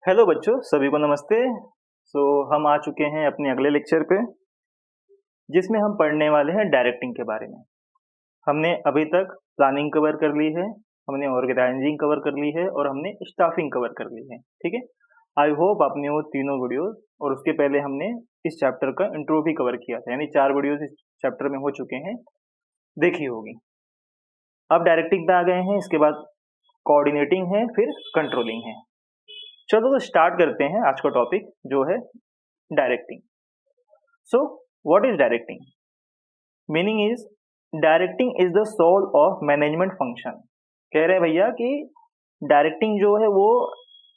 Hello बच्चों, सभी को नमस्ते। हम आ चुके हैं अपने अगले लेक्चर पे, जिसमें हम पढ़ने वाले हैं डायरेक्टिंग के बारे में। हमने अभी तक प्लानिंग कवर कर ली है, हमने ऑर्गेनाइजिंग कवर कर ली है और हमने स्टाफिंग कवर कर ली है। ठीक है, आई होप आपने वो तीनों वीडियोस और उसके पहले हमने इस चैप्टर का इंट्रो भी कवर किया था, यानी 4 वीडियोस इस चैप्टर में हो चुके हैं, देखी होगी। अब डायरेक्टिंग पे आ गए हैं, इसके बाद कोऑर्डिनेटिंग है, फिर कंट्रोलिंग है। चलो तो स्टार्ट करते हैं आज का टॉपिक जो है directing. So what is directing? Meaning is directing is the soul of management function. कह रहे हैं भैया कि डायरेक्टिंग जो है वो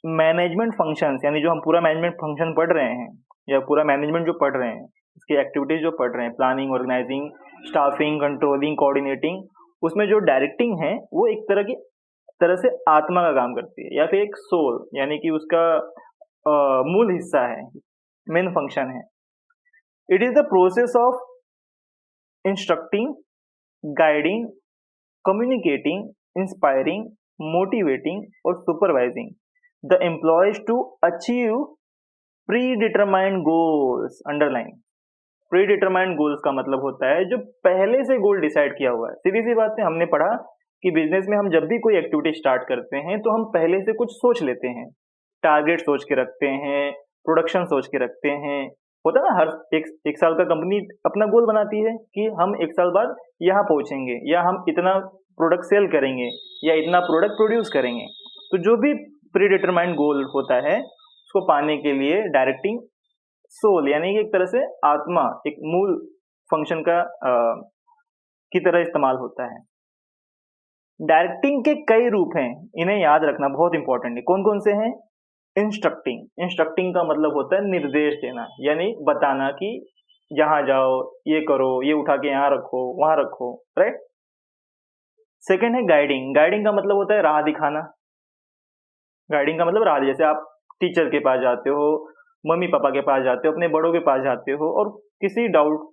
मैनेजमेंट फंक्शंस, यानी जो हम पूरा मैनेजमेंट फंक्शन पढ़ रहे हैं या पूरा मैनेजमेंट जो पढ़ रहे हैं, उसकी एक्टिविटीज जो पढ़ रहे हैं, planning, organising, staffing, controlling, coordinating, उसमें जो डायरेक्टिंग है वो एक तरह से आत्मा का काम करती है, या फिर एक सोल, यानी कि उसका मूल हिस्सा है, मेन फंक्शन है। It is the process of instructing, guiding, communicating, inspiring, motivating और supervising the employees to achieve predetermined goals. Underline, predetermined goals का मतलब होता है जो पहले से गोल डिसाइड किया हुआ है। सीधी सी बात है, हमने पढ़ा कि बिजनेस में हम जब भी कोई एक्टिविटी स्टार्ट करते हैं तो हम पहले से कुछ सोच लेते हैं, टारगेट सोच के रखते हैं, प्रोडक्शन सोच के रखते हैं। होता है ना, हर एक साल का कंपनी अपना गोल बनाती है कि हम 1 साल बाद यहाँ पहुंचेंगे, या हम इतना प्रोडक्ट सेल करेंगे, या इतना प्रोडक्ट प्रोड्यूस करेंगे। तो जो भी प्री डिटरमाइंड गोल होता है उसको पाने के लिए डायरेक्टिंग सोल, यानी कि एक तरह से आत्मा, एक मूल फंक्शन की तरह इस्तेमाल होता है। डायरेक्टिंग के कई रूप हैं, इन्हें याद रखना बहुत इंपॉर्टेंट है। कौन कौन से हैं? इंस्ट्रक्टिंग। इंस्ट्रक्टिंग का मतलब होता है निर्देश देना, यानी बताना कि यहाँ जाओ, ये करो, ये उठा के यहाँ रखो, वहां रखो, राइट। सेकेंड है गाइडिंग। गाइडिंग का मतलब होता है राह दिखाना। गाइडिंग का मतलब राह, जैसे आप टीचर के पास जाते हो, मम्मी पापा के पास जाते हो, अपने बड़ों के पास जाते हो और किसी डाउट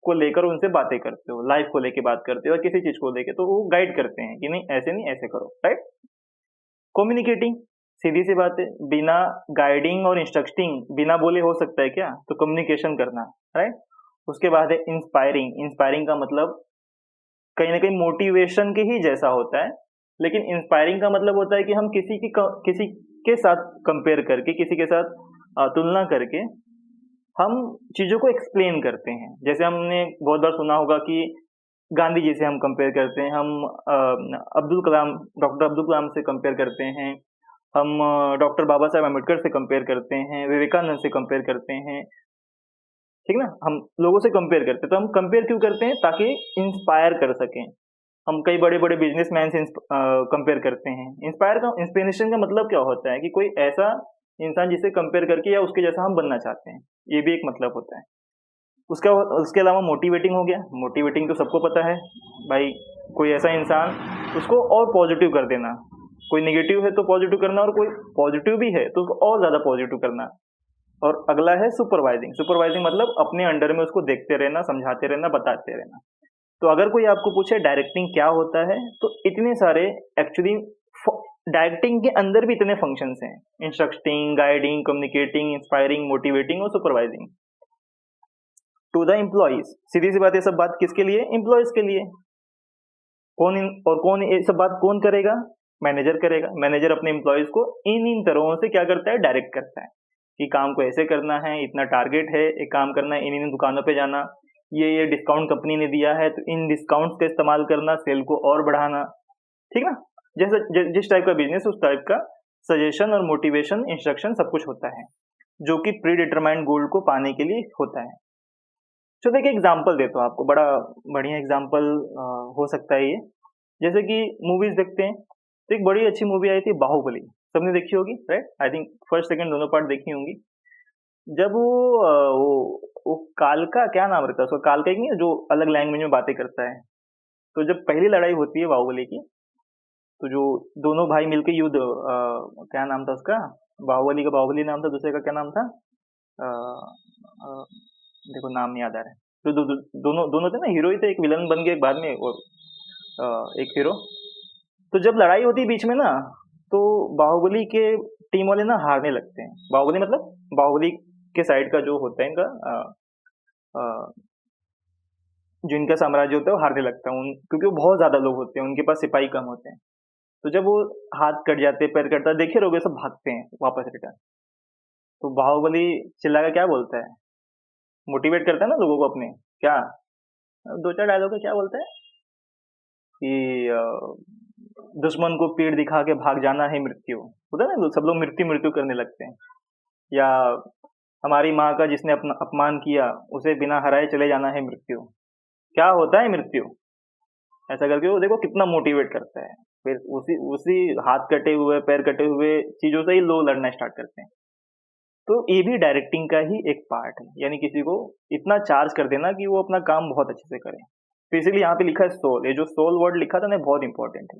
को लेकर उनसे बातें करते हो, लाइफ को लेकर बात करते हो, किसी चीज को लेकर, तो वो गाइड करते हैं कि नहीं ऐसे करो, राइट। कम्युनिकेटिंग, सीधी सी बात है, बिना गाइडिंग और इंस्ट्रक्टिंग बिना बोले हो सकता है क्या? तो कम्युनिकेशन करना, राइट। उसके बाद है इंस्पायरिंग। इंस्पायरिंग का मतलब कहीं ना कहीं मोटिवेशन के ही जैसा होता है, लेकिन इंस्पायरिंग का मतलब होता है कि हम किसी के साथ कंपेयर करके, किसी के साथ तुलना करके हम चीजों को एक्सप्लेन करते हैं। जैसे हमने बहुत बार सुना होगा कि गांधी जी से हम कंपेयर करते हैं, हम अब्दुल कलाम, डॉक्टर अब्दुल कलाम से कंपेयर करते हैं, हम डॉक्टर बाबा साहेब अम्बेडकर से कंपेयर करते हैं, विवेकानंद से कंपेयर करते हैं, ठीक ना। हम लोगों से कंपेयर करते हैं, तो हम कंपेयर क्यों करते हैं? ताकि इंस्पायर कर सकें। हम कई बड़े बड़े बिजनेसमैन से कंपेयर करते हैं। इंस्पिरेशन का मतलब क्या होता है कि कोई ऐसा इंसान जिसे कंपेयर करके या उसके जैसा हम बनना चाहते हैं, ये भी एक मतलब होता है उसका। उसके अलावा मोटिवेटिंग हो गया। मोटिवेटिंग तो सबको पता है भाई, कोई ऐसा इंसान, उसको और पॉजिटिव कर देना। कोई नेगेटिव है तो पॉजिटिव करना, और कोई पॉजिटिव भी है तो उसको और ज्यादा पॉजिटिव करना। और अगला है सुपरवाइजिंग। सुपरवाइजिंग मतलब अपने अंडर में उसको देखते रहना, समझाते रहना, बताते रहना। तो अगर कोई आपको पूछे डायरेक्टिंग क्या होता है, तो इतने सारे एक्चुअली डायरेक्टिंग के अंदर भी इतने फंक्शंस हैं: instructing, guiding, communicating, inspiring, motivating और सुपरवाइजिंग टू द एम्प्लॉइज। सीधी सी बात, ये सब बात किसके लिए? एम्प्लॉयज के लिए। कौन ये सब बात कौन करेगा? मैनेजर करेगा। मैनेजर अपने एम्प्लॉयज को इन तरहों से क्या करता है? डायरेक्ट करता है कि काम को ऐसे करना है, इतना टारगेट है, एक काम करना है, इन दुकानों पे जाना, ये डिस्काउंट कंपनी ने दिया है तो इन डिस्काउंट्स का इस्तेमाल करना, सेल को और बढ़ाना, ठीक ना। जैसे जिस टाइप का बिजनेस, उस टाइप का सजेशन और मोटिवेशन, इंस्ट्रक्शन सब कुछ होता है, जो कि प्री डिटरमाइंड गोल को पाने के लिए होता है। चलो एक एग्जाम्पल देता हूँ आपको, बड़ा बढ़िया एग्जाम्पल हो सकता है ये। जैसे कि मूवीज देखते हैं, तो एक बड़ी अच्छी मूवी आई थी बाहुबली, सबने देखी होगी, right. I think first second दोनों पार्ट देखी होंगी। जब वो कालका, क्या नाम रहता है उसका, कालका एक नहीं है, जो अलग लैंग्वेज में बातें करता है। तो जब पहली लड़ाई होती है बाहुबली की, तो जो दोनों भाई मिलकर युद्ध, क्या नाम था उसका, बाहुबली का बाहुबली नाम था, दूसरे का क्या नाम था, अ, अ, देखो नाम नहीं याद आ रहा है। तो दोनों दोनों थे ना, हीरो ही थे, एक विलन बन गया एक बाद में, और एक हीरो। तो जब लड़ाई होती है बीच में ना, तो बाहुबली के टीम वाले ना हारने लगते हैं। बाहुबली मतलब बाहुबली के साइड का जो होता है इनका जो इनका साम्राज्य होता है वो हारने लगता है क्योंकि वो बहुत ज्यादा लोग होते हैं, उनके पास सिपाही कम होते हैं। तो जब वो हाथ कट जाते हैं, पैर कटता है, देखे रहोगे सब भागते हैं वापस रिटर्न। तो बाहुबली चिल्ला कर क्या बोलता है, मोटिवेट करता है ना लोगों को अपने, क्या दो चार डायलॉग क्या बोलता है कि दुश्मन को पीठ दिखा के भाग जाना है मृत्यु, होता है ना, सब लोग मृत्यु मृत्यु करने लगते हैं। या हमारी माँ का जिसने अपना अपमान किया उसे बिना हराए चले जाना है मृत्यु, क्या होता है मृत्यु, ऐसा करके वो देखो कितना मोटिवेट करता है। फिर उसी उसी हाथ कटे हुए पैर कटे हुए चीजों से ही लोग लड़ना स्टार्ट करते हैं। तो ये भी डायरेक्टिंग का ही एक पार्ट है, यानी किसी को इतना चार्ज कर देना कि वो अपना काम बहुत अच्छे से करे। तो इसीलिए यहाँ पे लिखा है सोल, ये जो सोल वर्ड लिखा था ना बहुत इंपॉर्टेंट है,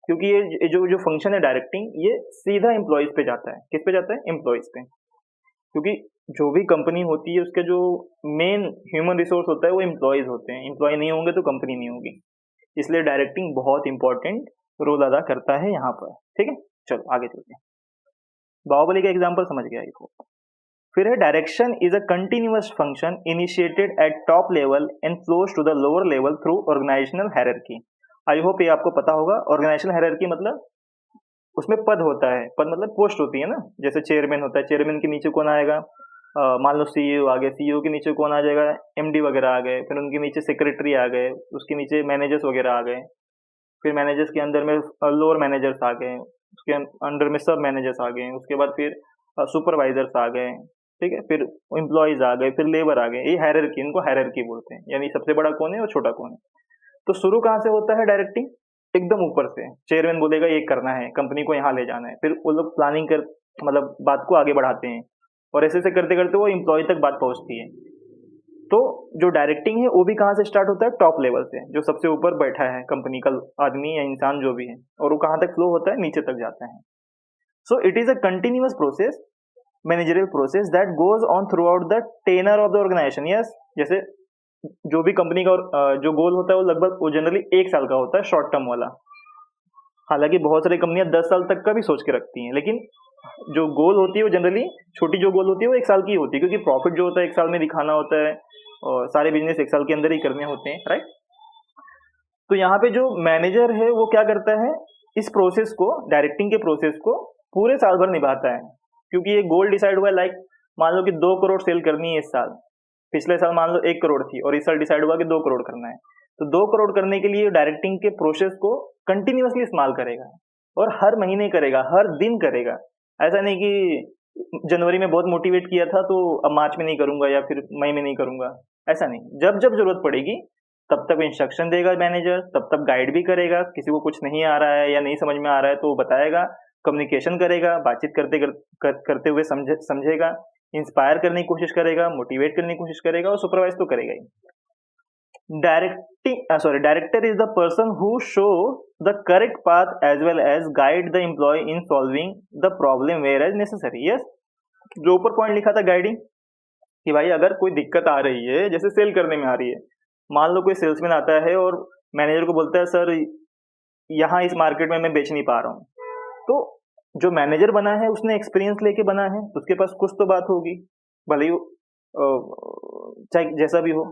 क्योंकि ये जो फंक्शन है डायरेक्टिंग, ये सीधा एम्प्लॉयज पे जाता है। किस पे जाता है? एम्प्लॉयज पे। क्योंकि जो भी कंपनी होती है उसके जो मेन ह्यूमन रिसोर्स होता है वो एम्प्लॉयज होते हैं, एम्प्लॉय नहीं होंगे तो कंपनी नहीं होगी। इसलिए डायरेक्टिंग बहुत इंपॉर्टेंट रोल अदा करता है यहाँ पर। ठीक है, चलो आगे चलते हैं। बाहुबली का एग्जाम्पल समझ गया इसको। फिर है direction is a continuous function initiated at top level and flows to the lower level through organisational hierarchy. I hope ये आपको पता होगा। ऑर्गेनाइजेशनल हायरार्की मतलब उसमें पद होता है, पद मतलब पोस्ट होती है ना, जैसे चेयरमैन होता है, चेयरमैन के नीचे कौन आएगा, मान लो सीईओ आ गए, सीईओ के नीचे कौन आ जाएगा, एमडी वगैरह आ गए, फिर उनके नीचे सेक्रेटरी आ गए, उसके नीचे मैनेजर्स वगैरह आ गए, फिर मैनेजर्स के अंदर में लोअर मैनेजर्स आ गए, उसके अंडर में सब मैनेजर्स आ गए, उसके बाद फिर सुपरवाइजर्स आ गए, ठीक है, फिर एम्प्लॉयज आ गए, फिर लेबर आ गए। ये हायरार्की, इनको हायरार्की बोलते हैं, यानी सबसे बड़ा कौन है और छोटा कौन है। तो शुरू कहाँ से होता है डायरेक्टिंग? एकदम ऊपर से चेयरमैन बोलेगा ये करना है, कंपनी को यहाँ ले जाना है, फिर वो लोग प्लानिंग कर मतलब बात को आगे बढ़ाते हैं, और ऐसे से करते करते वो एम्प्लॉय तक बात पहुंचती है। तो जो डायरेक्टिंग है वो भी कहाँ से स्टार्ट होता है? टॉप लेवल से, जो सबसे ऊपर बैठा है कंपनी का आदमी या इंसान जो भी है, और वो कहाँ तक फ्लो होता है? नीचे तक जाता है। So it is a continuous process, managerial process that goes on throughout the tenor of the organisation. Yes, जैसे जो भी कंपनी का जो गोल होता है वो लगभग वो जनरली 1 साल का होता है, शॉर्ट टर्म वाला। हालांकि बहुत सारी कंपनियां 10 साल तक का भी सोच के रखती हैं, लेकिन जो गोल होती है वो जनरली छोटी जो गोल होती है वो 1 साल की होती है, क्योंकि प्रॉफिट जो होता है 1 साल में दिखाना होता है, और सारे बिजनेस 1 साल के अंदर ही करने होते हैं, राइट। तो यहाँ पे जो मैनेजर है वो क्या करता है, इस प्रोसेस को, डायरेक्टिंग के प्रोसेस को पूरे साल भर निभाता है। क्योंकि ये गोल डिसाइड हुआ है, लाइक मान लो कि 2 करोड़ सेल करनी है इस साल, पिछले साल मान लो 1 करोड़ थी और इस साल डिसाइड हुआ कि 2 करोड़ करना है। तो 2 करोड़ करने के लिए डायरेक्टिंग के प्रोसेस को कंटिन्यूअसली इस्तेमाल करेगा, और हर महीने करेगा, हर दिन करेगा। ऐसा नहीं कि जनवरी में बहुत मोटिवेट किया था तो अब मार्च में नहीं करूंगा या फिर मई में नहीं करूंगा, ऐसा नहीं। जब जब जरूरत पड़ेगी तब तक इंस्ट्रक्शन देगा मैनेजर, तब तक गाइड भी करेगा, किसी को कुछ नहीं आ रहा है या नहीं समझ में आ रहा है तो वो बताएगा, कम्युनिकेशन करेगा, बातचीत करते हुए समझेगा, इंस्पायर करने की कोशिश करेगा, मोटिवेट करने की कोशिश करेगा, और सुपरवाइज तो करेगा ही। Director is the person who show the correct path as well as guide the employee in solving the problem whereas necessary. Yes, जो ऊपर पॉइंट लिखा था गाइडिंग, कि भाई अगर कोई दिक्कत आ रही है, जैसे सेल करने में आ रही है, मान लो कोई सेल्समैन आता है और मैनेजर को बोलता है सर यहाँ इस मार्केट में मैं बेच नहीं पा रहा हूँ, तो जो मैनेजर बना है उसने एक्सपीरियंस लेके बना है, उसके पास कुछ तो बात होगी, भले ही चाहे जैसा भी हो,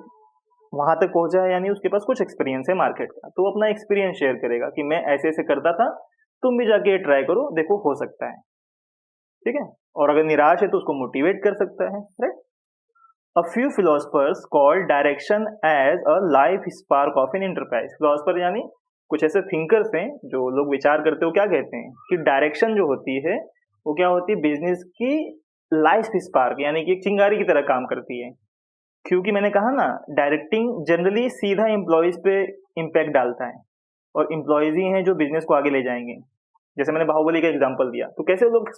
वहां तक पहुंचा है, यानी उसके पास कुछ एक्सपीरियंस है मार्केट का, तो अपना एक्सपीरियंस शेयर करेगा कि मैं ऐसे ऐसे करता था, तुम भी जाके ट्राई करो, देखो हो सकता है, ठीक है। और अगर निराश है तो उसको मोटिवेट कर सकता है, right. A few philosophers call direction as a life spark of an enterprise. Philosopher यानी कुछ ऐसे थिंकर्स हैं जो लोग विचार करते हो, क्या कहते हैं कि डायरेक्शन जो होती है वो क्या होती है, बिजनेस की लाइफ स्पार्क, यानी कि एक चिंगारी की तरह काम करती है। क्योंकि मैंने कहा ना, डायरेक्टिंग जनरली सीधा एम्प्लॉयज पे इम्पैक्ट डालता है, और एम्प्लॉयज ही हैं जो बिजनेस को आगे ले जाएंगे। जैसे मैंने बाहुबली का एग्जाम्पल दिया, तो कैसे लोग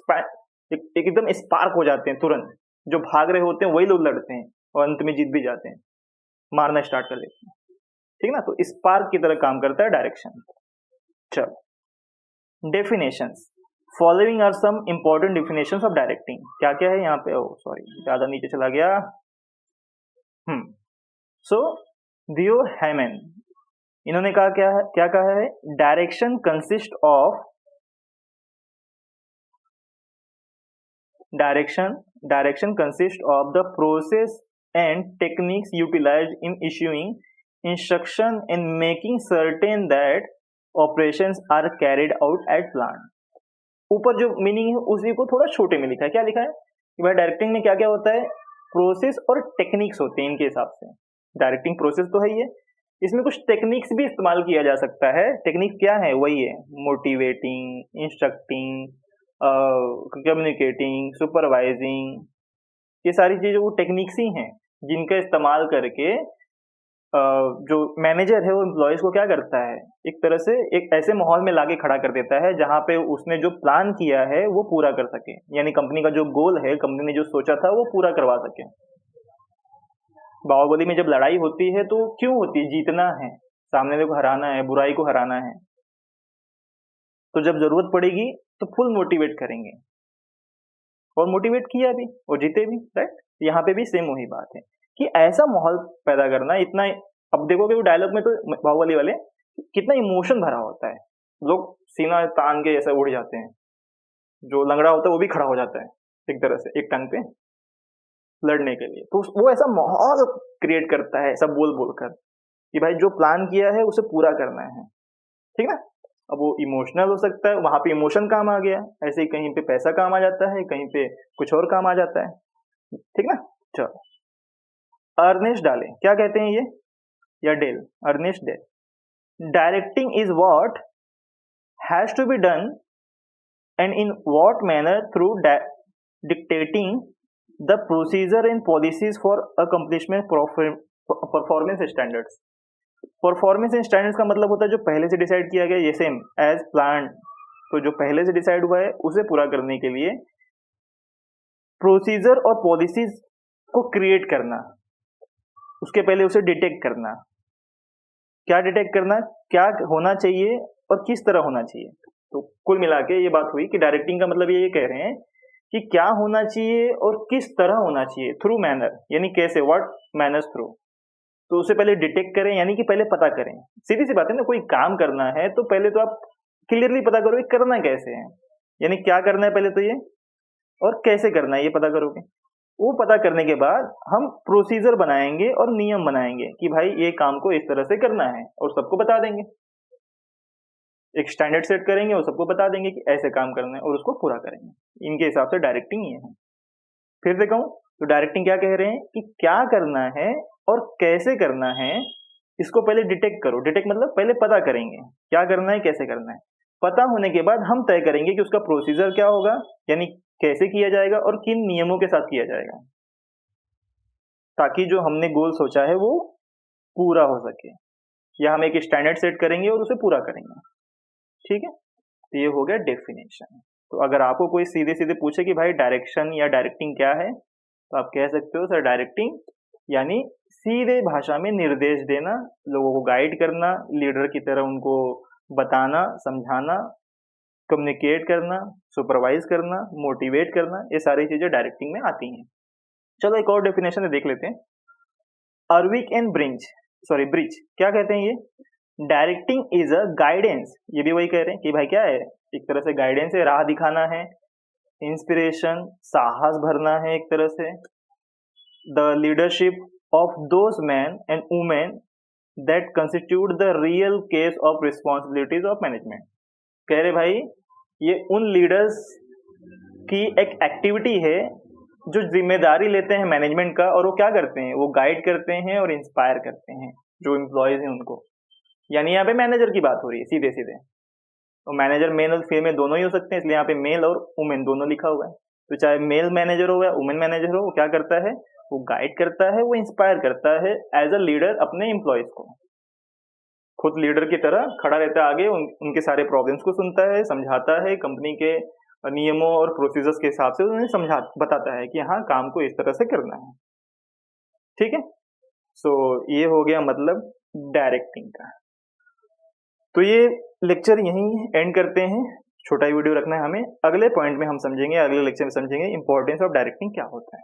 एकदम स्पार्क हो जाते हैं तुरंत, जो भाग रहे होते हैं वही लोग लड़ते हैं और अंत में जीत भी जाते हैं, मारना स्टार्ट कर देते हैं, ठीक ना। तो स्पार्क की तरह काम करता है डायरेक्शन। चलो, definitions. Following are some important definitions of directing. क्या क्या है यहाँ पे? ओ सॉरी, ज्यादा नीचे चला गया। सो दियो हैमन, इन्होंने कहा क्या कहा है, direction consist of direction consist of the process and techniques utilised in issuing instruction and making certain that operations are carried out at plant. ऊपर जो मीनिंग है उसी को थोड़ा छोटे में लिखा है। क्या लिखा है कि भाई डायरेक्टिंग में क्या क्या होता है, प्रोसेस और टेक्निक्स होते हैं। इनके हिसाब से डायरेक्टिंग प्रोसेस तो है ही है, इसमें कुछ टेक्निक्स भी इस्तेमाल किया जा सकता है। टेक्निक क्या है, वही है मोटिवेटिंग, इंस्ट्रक्टिंग, कम्युनिकेटिंग, सुपरवाइजिंग, ये सारी चीजें वो टेक्निक्स ही हैं जिनका इस्तेमाल करके जो मैनेजर है वो एम्प्लॉयज को क्या करता है, एक तरह से एक ऐसे माहौल में लाके खड़ा कर देता है जहां पे उसने जो प्लान किया है वो पूरा कर सके, यानी कंपनी का जो गोल है, कंपनी ने जो सोचा था वो पूरा करवा सके। बाहुबली में जब लड़ाई होती है तो क्यों होती है, जीतना है, सामने को हराना है, बुराई को हराना है, तो जब जरूरत पड़ेगी तो फुल मोटिवेट करेंगे, और मोटिवेट किया भी और जीते भी, राइट। यहाँ पे भी सेम वही बात है कि ऐसा माहौल पैदा करना, इतना। अब देखोगे वो डायलॉग में तो बाहुबली वाले कितना इमोशन भरा होता है, लोग सीना तान के ऐसा उड़ जाते हैं, जो लंगड़ा होता है वो भी खड़ा हो जाता है एक तरह से एक टंग पे लड़ने के लिए। तो वो ऐसा माहौल क्रिएट करता है सब बोल बोलकर कि भाई जो प्लान किया है उसे पूरा करना है, ठीक ना। अब वो इमोशनल हो सकता है, वहां पे इमोशन काम आ गया, ऐसे ही कहीं पे पैसा काम आ जाता है, कहीं पे कुछ और काम आ जाता है, ठीक ना। चलो अर्नेस्ट डाले, क्या कहते हैं ये, या Dale, Ernest Dale. Directing is what has to be done and in what manner through dictating the procedure and policies for accomplishment performance standards. Performance and standards का मतलब होता है जो पहले से डिसाइड किया गया, ये सेम एज प्लान, तो जो पहले से डिसाइड हुआ है उसे पूरा करने के लिए प्रोसीजर और पॉलिसीज को क्रिएट करना, उसके पहले उसे डिटेक्ट करना। क्या डिटेक्ट करना, क्या होना चाहिए और किस तरह होना चाहिए। तो कुल मिला के ये बात हुई कि डायरेक्टिंग का मतलब ये कह रहे हैं कि क्या होना चाहिए और किस तरह होना चाहिए, थ्रू मैनर, यानी कैसे, व्हाट मैनर्स थ्रू। तो उससे पहले डिटेक्ट करें, यानी कि पहले पता करें। सीधी सी बात है ना, कोई काम करना है तो पहले तो आप क्लियरली पता करो करना कैसे है, यानी क्या करना है पहले तो ये, और कैसे करना है ये पता करोगे। वो पता करने के बाद हम प्रोसीजर बनाएंगे और नियम बनाएंगे कि भाई ये काम को इस तरह से करना है, और सबको बता देंगे, एक स्टैंडर्ड सेट करेंगे और सबको बता देंगे कि ऐसे काम करना है और उसको पूरा करेंगे। इनके हिसाब से डायरेक्टिंग ये है। फिर से कहूं तो डायरेक्टिंग क्या कह रहे हैं कि क्या करना है और कैसे करना है, इसको पहले डिटेक्ट करो। डिटेक्ट मतलब पहले पता करेंगे क्या करना है, कैसे करना है। पता होने के बाद हम तय करेंगे कि उसका प्रोसीजर क्या होगा, यानी कैसे किया जाएगा और किन नियमों के साथ किया जाएगा, ताकि जो हमने गोल सोचा है वो पूरा हो सके, या हम एक स्टैंडर्ड सेट करेंगे और उसे पूरा करेंगे, ठीक है। तो ये हो गया डेफिनेशन। तो अगर आपको कोई सीधे सीधे पूछे कि भाई डायरेक्शन या डायरेक्टिंग क्या है, तो आप कह सकते हो सर डायरेक्टिंग यानी सीधे भाषा में निर्देश देना, लोगों को गाइड करना, लीडर की तरह उनको बताना, समझाना, कम्युनिकेट करना, सुपरवाइज करना, मोटिवेट करना, ये सारी चीजें डायरेक्टिंग में आती हैं। चलो एक और डेफिनेशन देख लेते हैं। अर्विक एंड ब्रिज क्या कहते हैं ये, डायरेक्टिंग इज अ गाइडेंस, ये भी वही कह रहे हैं कि भाई क्या है, एक तरह से गाइडेंस है, राह दिखाना है, इंस्पिरेशन, साहस भरना है एक तरह से, the leadership of those man and women that constitute the real case of responsibilities of management. कह रहे भाई ये उन लीडर्स की एक एक्टिविटी है जो जिम्मेदारी लेते हैं मैनेजमेंट का, और वो क्या करते हैं, वो गाइड करते हैं और इंस्पायर करते हैं जो एम्प्लॉयज हैं उनको। यानी यहाँ पे मैनेजर की बात हो रही है सीधे सीधे, तो मैनेजर मेल और फीमेल दोनों ही हो सकते हैं, इसलिए यहाँ पे मेल और वुमेन दोनों लिखा हुआ है। तो चाहे मेल मैनेजर हो या वुमेन मैनेजर हो, वो क्या करता है, वो गाइड करता है, वो इंस्पायर करता है एज अ लीडर अपने एम्प्लॉयज को, खुद लीडर की तरह खड़ा रहता है आगे, उनके सारे प्रॉब्लम्स को सुनता है, समझाता है, कंपनी के नियमों और प्रोसीजर्स के हिसाब से उन्हें बताता है कि हाँ काम को इस तरह से करना है, ठीक है। सो ये हो गया मतलब डायरेक्टिंग का। तो ये लेक्चर यहीं एंड करते हैं, छोटा ही वीडियो रखना है हमें। अगले पॉइंट में हम समझेंगे, अगले लेक्चर में समझेंगे इंपॉर्टेंस ऑफ डायरेक्टिंग क्या होता है।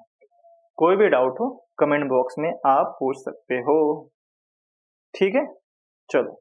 कोई भी डाउट हो कमेंट बॉक्स में आप पूछ सकते हो, ठीक है। चलो।